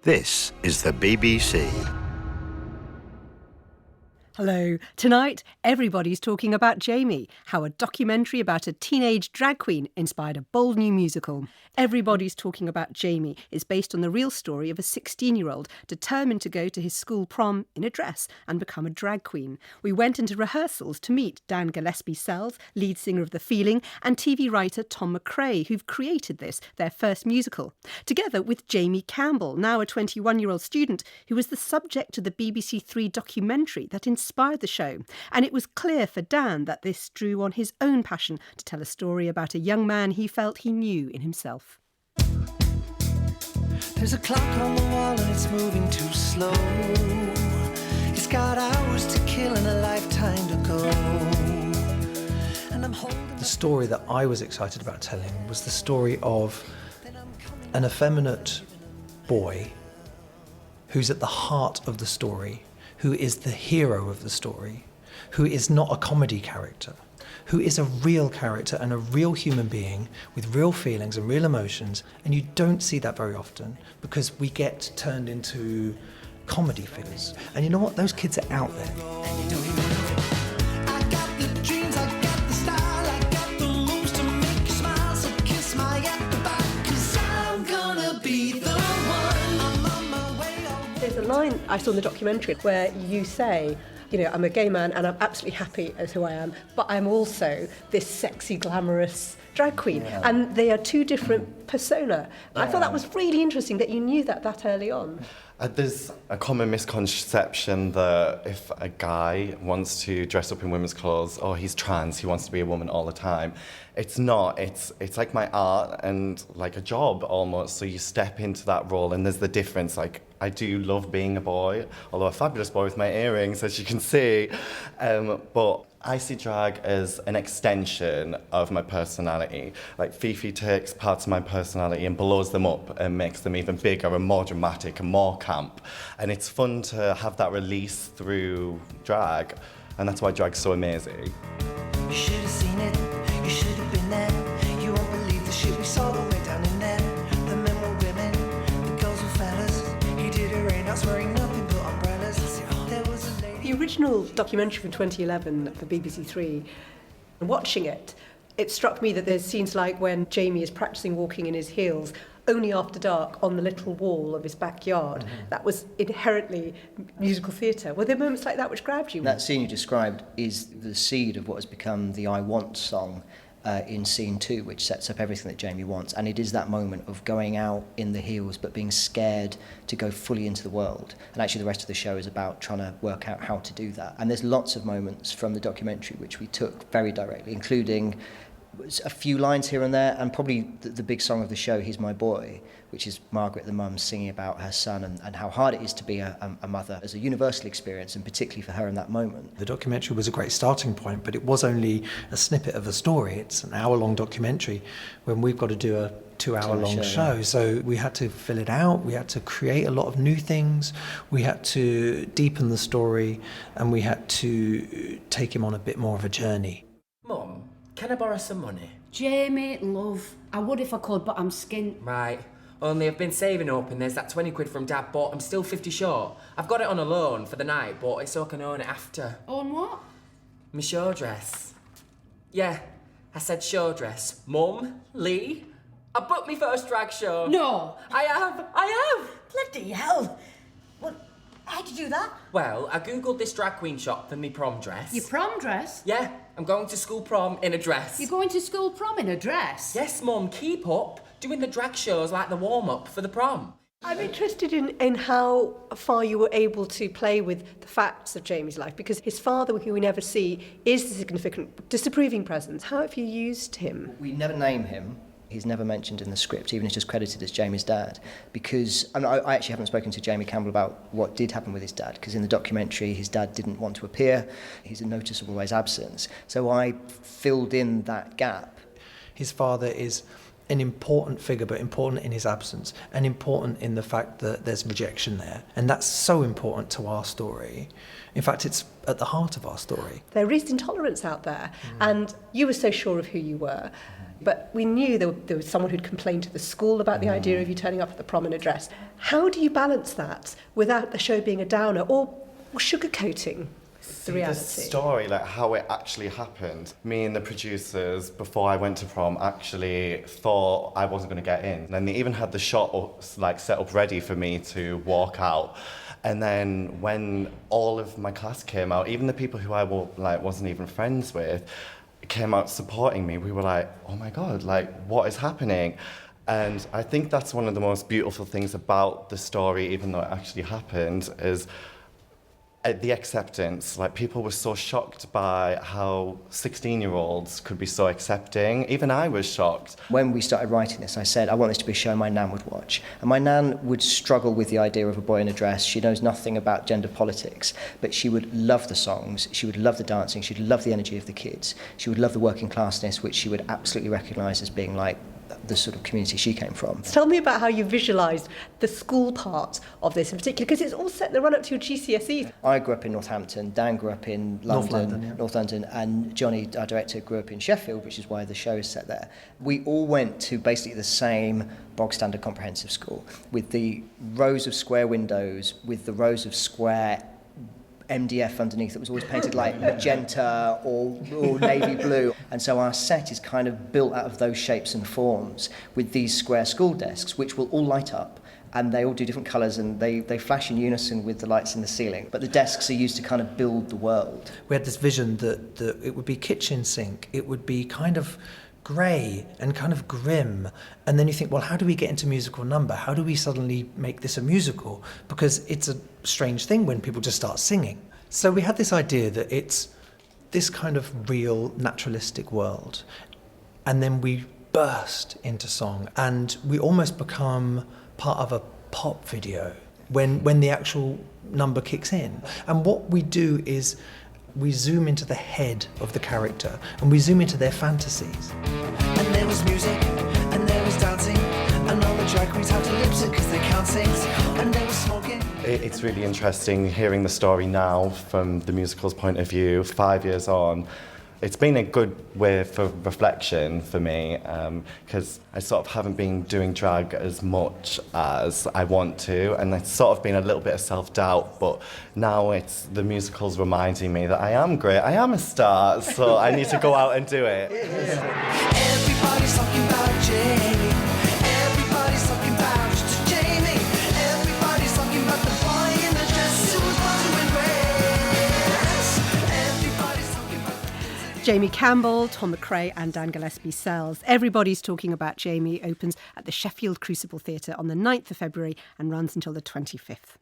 This is the BBC. Hello. Tonight, everybody's talking about Jamie, how a documentary about a teenage drag queen inspired a bold new musical. Everybody's Talking About Jamie is based on the real story of a 16-year-old determined to go to his school prom in a dress and become a drag queen. We went into rehearsals to meet Dan Gillespie Sells, lead singer of The Feeling, and TV writer Tom MacRae, who've created this, their first musical, together with Jamie Campbell, now a 21-year-old student who was the subject of the BBC Three documentary that inspired the show. And it was clear for Dan that this drew on his own passion to tell a story about a young man he felt he knew in himself. There's a clock on the wall and it's moving too slow. It's got hours to kill and a lifetime to go. And I'm holding the story that I was excited about telling was the story of an effeminate boy who's at the heart of the story, who is the hero of the story, who is not a comedy character, who is a real character and a real human being with real feelings and real emotions. And you don't see that very often because we get turned into comedy figures. And you know what? Those kids are out there. I got the dreams, I got the style, I got the moves to make you smile. So kiss my goodbye, 'cause I'm gonna be the one. I'm on my way home. There's a line I saw in the documentary where you say, you know, I'm a gay man and I'm absolutely happy as who I am, but I'm also this sexy, glamorous drag queen. Yeah. And they are two different persona. I thought that was really interesting that you knew that early on. There's a common misconception that if a guy wants to dress up in women's clothes, oh, he's trans, he wants to be a woman all the time. It's not. It's like my art and like a job almost. So you step into that role and there's the difference. Like, I do love being a boy, although a fabulous boy with my earrings, as you can see. But I see drag as an extension of my personality. Like Fifi takes parts of my personality and blows them up and makes them even bigger and more dramatic and more camp. And it's fun to have that release through drag. And that's why drag's so amazing. You should have seen it, you should have been there. You won't believe the shit we saw the way down in there. The men were women, the girls were fellas. He did a rain, I was wearing nothing but umbrellas. There was a lady. The original documentary from 2011 for BBC Three, watching it, it struck me that there's scenes like when Jamie is practicing walking in his heels only after dark on the little wall of his backyard. That was inherently musical theatre. Were there moments like that which grabbed you? That scene you described is the seed of what has become the I Want song in scene 2, which sets up everything that Jamie wants. And it is that moment of going out in the heels but being scared to go fully into the world. And actually the rest of the show is about trying to work out how to do that. And there's lots of moments from the documentary which we took very directly, including a few lines here and there, and probably the big song of the show, He's My Boy, which is Margaret the mum singing about her son and how hard it is to be a mother as a universal experience, and particularly for her in that moment. The documentary was a great starting point, but it was only a snippet of a story. It's an hour-long documentary when we've got to do a 2-hour-long show. Yeah. So we had to fill it out, we had to create a lot of new things, we had to deepen the story, and we had to take him on a bit more of a journey. Mum, can I borrow some money? Jamie, love, I would if I could, but I'm skint. Right. Only I've been saving up and there's that 20 quid from Dad, but I'm still 50 short. I've got it on a loan for the night, but it's so I can own it after. On what? My show dress. Yeah, I said show dress. Mum, Lee, I booked my first drag show. No. I have. Bloody hell. What? How'd you do that? Well, I googled this drag queen shop for me prom dress. Your prom dress? Yeah, I'm going to school prom in a dress. You're going to school prom in a dress? Yes, Mum, keep up. Doing the drag shows like the warm-up for the prom. I'm interested in how far you were able to play with the facts of Jamie's life, because his father, who we never see, is the significant disapproving presence. How have you used him? We never name him. He's never mentioned in the script, even he's just credited as Jamie's dad, because I actually haven't spoken to Jamie Campbell about what did happen with his dad, because in the documentary his dad didn't want to appear. He's a noticeable by his absence. So I filled in that gap. His father is an important figure, but important in his absence, and important in the fact that there's rejection there. And that's so important to our story. In fact, it's at the heart of our story. There is intolerance out there, and you were so sure of who you were. But we knew there was someone who'd complained to the school about the idea of you turning up at the prom in a dress. How do you balance that without the show being a downer or sugarcoating the reality? The story, like how it actually happened. Me and the producers, before I went to prom, actually thought I wasn't going to get in. And they even had the shot set up ready for me to walk out. And then when all of my class came out, even the people who I wasn't even friends with, came out supporting me, we were like, oh my God, like what is happening? And I think that's one of the most beautiful things about the story, even though it actually happened, is the acceptance. Like, people were so shocked by how 16-year-olds could be so accepting. Even I was shocked. When we started writing this, I said, I want this to be a show my nan would watch. And my nan would struggle with the idea of a boy in a dress. She knows nothing about gender politics, but she would love the songs, she would love the dancing, she'd love the energy of the kids, she would love the working classness, which she would absolutely recognise as being like the sort of community she came from. Tell me about how you visualised the school part of this in particular, because it's all set in the run-up to your GCSEs. I grew up in Northampton, Dan grew up in London, North London, and Johnny, our director, grew up in Sheffield, which is why the show is set there. We all went to basically the same bog standard comprehensive school, with the rows of square windows, with the rows of square MDF underneath that was always painted like magenta or navy blue. And so our set is kind of built out of those shapes and forms with these square school desks, which will all light up. And they all do different colours, and they flash in unison with the lights in the ceiling. But the desks are used to kind of build the world. We had this vision that it would be kitchen sink, it would be kind of grey and kind of grim. And then you think, well, how do we get into musical number? How do we suddenly make this a musical? Because it's a strange thing when people just start singing. So we had this idea that it's this kind of real naturalistic world. And then we burst into song, and we almost become part of a pop video when the actual number kicks in. And what we do is we zoom into the head of the character and we zoom into their fantasies. And there was music, and there was dancing, and all the drag queens had to lip sync because they can't sing, and there was smoking. It's really interesting hearing the story now from the musical's point of view, 5 years on. It's been a good way for reflection for me, because I sort of haven't been doing drag as much as I want to, and it's sort of been a little bit of self-doubt, but now it's the musical's reminding me that I am great, I am a star, so I need to go out and do it. Everybody's talking about Jamie. Everybody's talking about Jamie. Everybody's talking about the boy in the dress who was born to impress. Everybody's talking about Jamie Campbell, Tom MacRae and Dan Gillespie Sells. Everybody's Talking About Jamie opens at the Sheffield Crucible Theatre on the 9th of February and runs until the 25th.